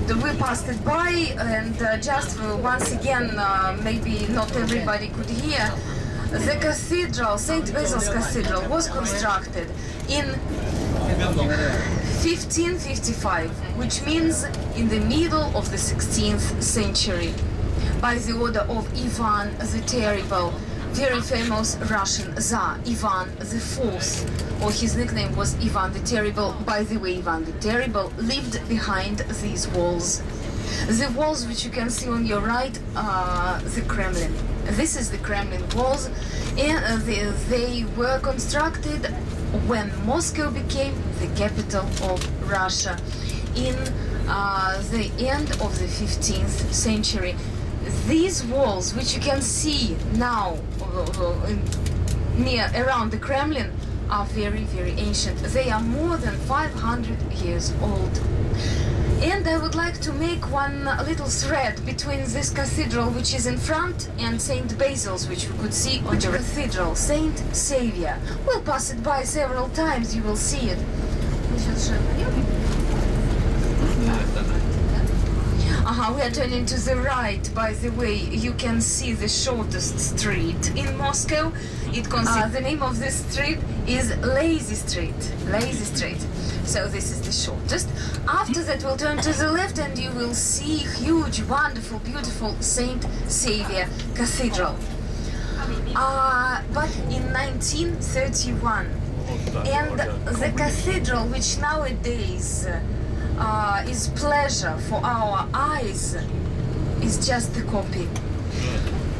we passed it by, and just once again, maybe not everybody could hear, the cathedral, St. Basil's Cathedral, was constructed in 1555, which means in the middle of the 16th century, by the order of Ivan the Terrible, very famous Russian Tsar, Ivan IV, or his nickname was Ivan the Terrible. By the way, Ivan the Terrible lived behind these walls. The walls which you can see on your right are the Kremlin. This is the Kremlin walls, and they were constructed when Moscow became the capital of Russia in the end of the 15th century. These walls, which you can see now near around the Kremlin, are very, very ancient. They are more than 500 years old. And I would like to make one little thread between this cathedral, which is in front, and St. Basil's, which we could see on the cathedral, Saint Saviour. We'll pass it by several times, you will see it. We are turning to the right. By the way, you can see the shortest street in Moscow. The name of this street is Lazy Street. Lazy Street. So this is the shortest. After that, we'll turn to the left, and you will see huge, wonderful, beautiful Saint Saviour Cathedral. But in 1931, and the cathedral, which nowadays is pleasure for our eyes, is just a copy.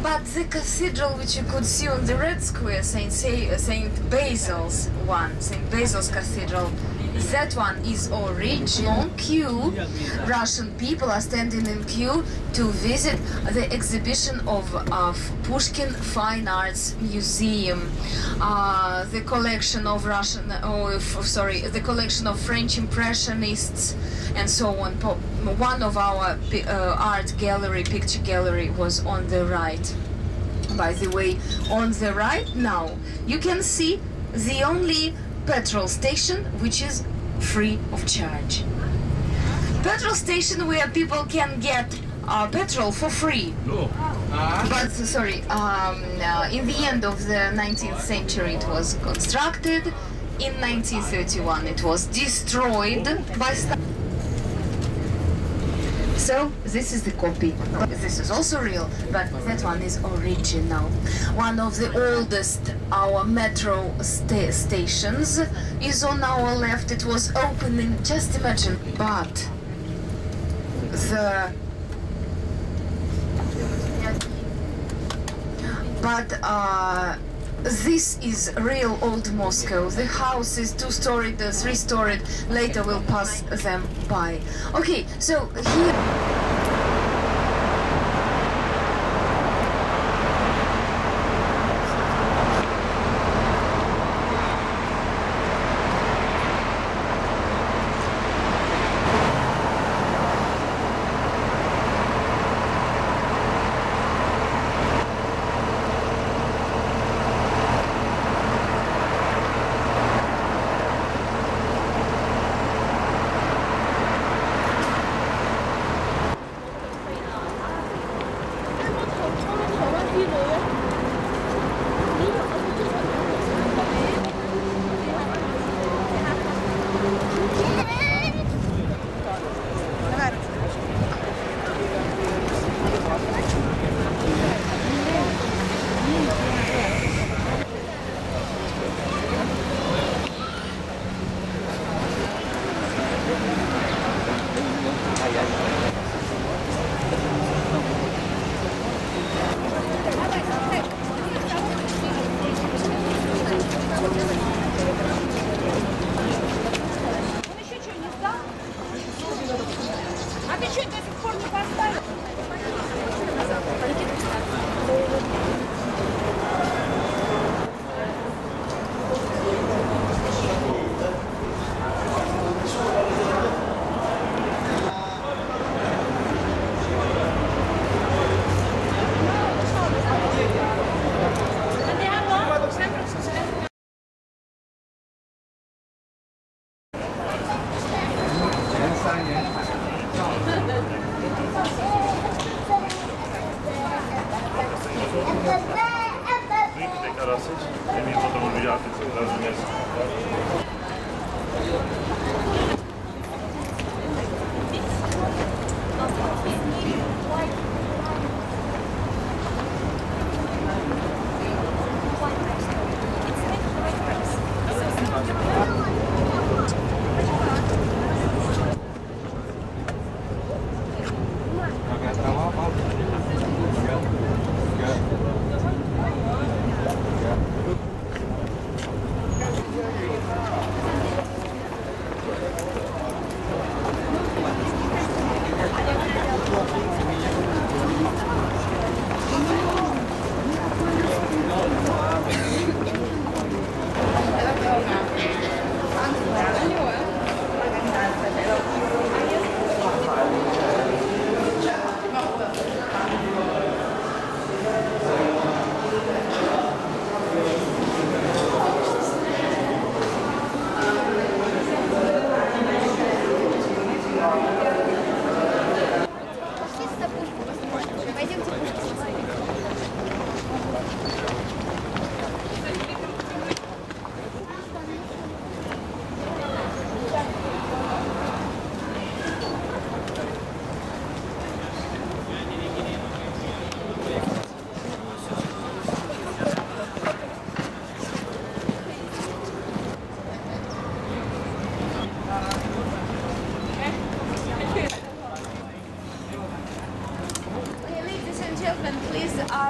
But the cathedral which you could see on the red square, St. Basil's one, St. Basil's Cathedral, that one is original. Queue. Russian people are standing in queue to visit the exhibition of Pushkin Fine Arts Museum, the collection of the collection of French Impressionists, and so on. One of our art gallery, picture gallery, was on the right. By the way, on the right now, you can see the only petrol station which is free of charge. Petrol station where people can get petrol for free. No. But sorry, in the end of the 19th century it was constructed. In 1931 it was destroyed by So this is the copy. This is also real, but that one is original. One of the oldest our metro stations is on our left. It was opening, just imagine, but this is real old Moscow. The house is 2-storied, 3-storied. Later we'll pass them by. Okay, so here...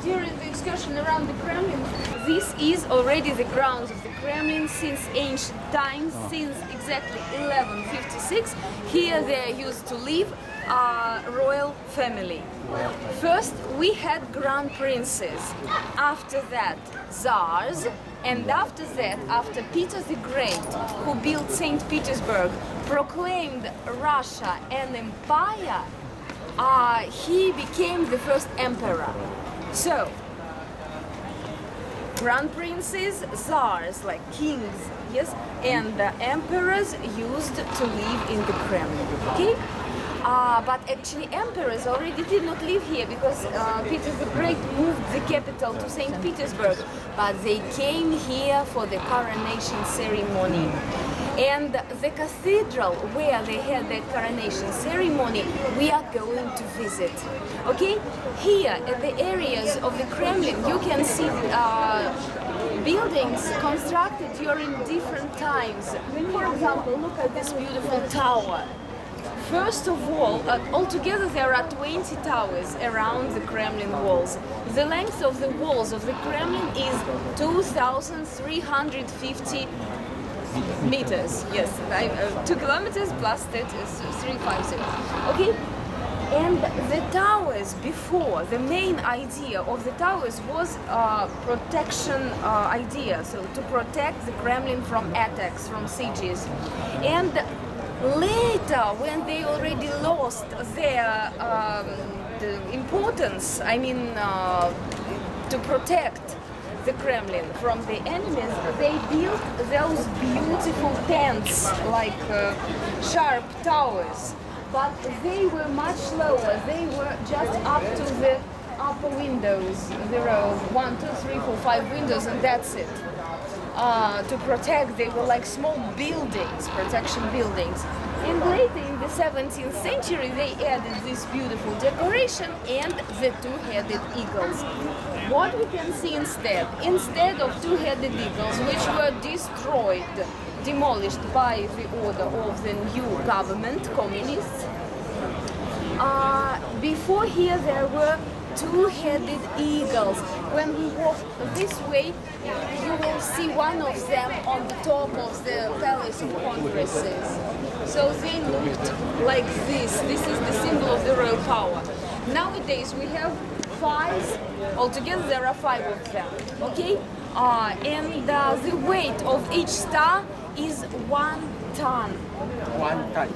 During the excursion around the Kremlin, this is already the grounds of the Kremlin since ancient times, since exactly 1156. Here they used to live royal family. First we had grand princes, after that czars, and after that, after Peter the Great, who built St. Petersburg, proclaimed Russia an empire, he became the first emperor. So, grand princes, czars, like kings, yes, and the emperors used to live in the Kremlin, okay? But actually emperors already did not live here because Peter the Great moved the capital to St. Petersburg, but they came here for the coronation ceremony. And the cathedral where they had the coronation ceremony, we are going to visit. Okay? Here, at the areas of the Kremlin, you can see buildings constructed during different times. For example, look at this beautiful tower. First of all, altogether there are 20 towers around the Kremlin walls. The length of the walls of the Kremlin is 2,350 meters, yes, 2 kilometers plus 350, okay? And the towers before, the main idea of the towers was protection idea, so to protect the Kremlin from attacks, from sieges. And later, when they already lost their the importance, I mean, to protect the Kremlin from the enemies, they built those beautiful tents, like sharp towers, but they were much lower. They were just up to the upper windows. There are 1, 2, 3, 4, 5 windows, and that's it. To protect, they were like small buildings, protection buildings. And later in the 17th century they added this beautiful decoration and the two-headed eagles. What we can see instead of two-headed eagles, which were destroyed, demolished by the order of the new government, communists, before here there were two-headed eagles. When we walk this way, you will see one of them on the top of the Palace of Congresses. So they looked like this. This is the symbol of the royal power. Nowadays we have 5, altogether there are 5 of them, okay? And the weight of each star is 1 ton. 1 ton.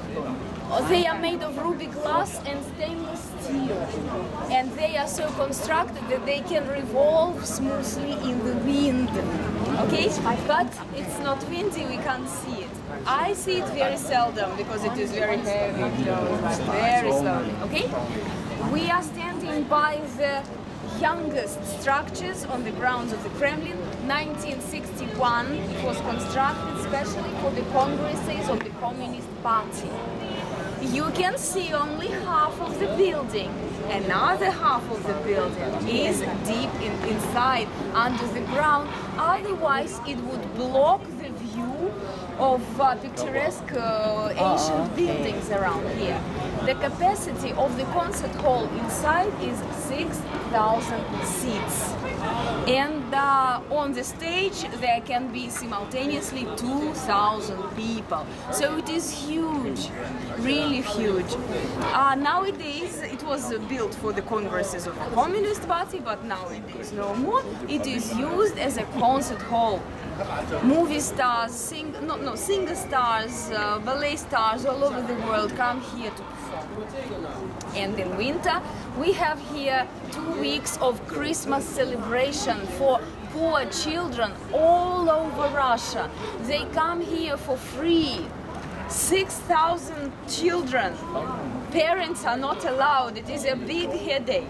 They are made of ruby glass and stainless steel, and they are so constructed that they can revolve smoothly in the wind. Okay, but it's not windy, we can't see it. I see it very seldom because it is very heavy, very slowly, okay? We are standing by the youngest structures on the grounds of the Kremlin. 1961, it was constructed specially for the congresses of the Communist Party. You can see only half of the building. Another half of the building is deep inside, under the ground. Otherwise, it would block the view of picturesque ancient buildings around here. The capacity of the concert hall inside is 6,000 seats. And on the stage there can be simultaneously 2,000 people. So it is huge, really huge. Nowadays it was built for the congresses of the Communist Party, but nowadays no more. It is used as a concert hall. Movie stars, singer stars, ballet stars all over the world come here to perform. And in winter we have here 2 weeks of Christmas celebration for poor children all over Russia. They come here for free. 6,000 children. Parents are not allowed. It is a big headache.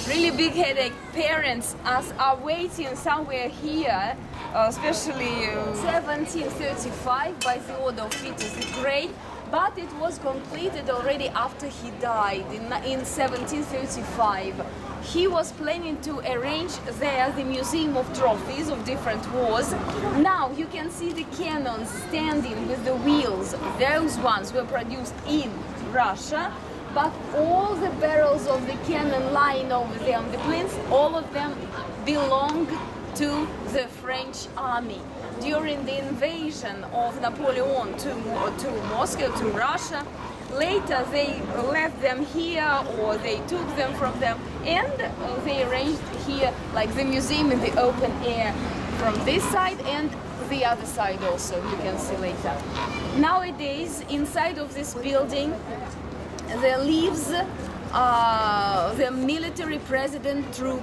Really big headache. Parents are waiting somewhere here, especially 1735 by the order of Peter the Great, but it was completed already after he died in 1735. He was planning to arrange there the museum of trophies of different wars. Now you can see the cannons standing with the wheels. Those ones were produced in Russia, but all the barrels of the cannon lying over there on the plinth, all of them belong to the French army. During the invasion of Napoleon to Moscow, to Russia, later they left them here or they took them from them and they arranged here like the museum in the open air from this side and the other side also, you can see later. Nowadays, inside of this building, there lives the military president troop.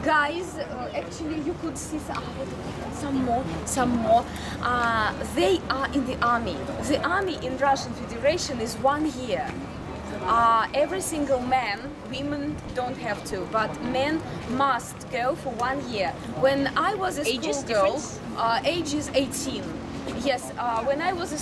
Guys, actually you could see some more. They are in the army. The army in Russian Federation is 1 year. Every single man, women don't have to, but men must go for 1 year. When I was a schoolgirl, age is 18. Yes, when I was a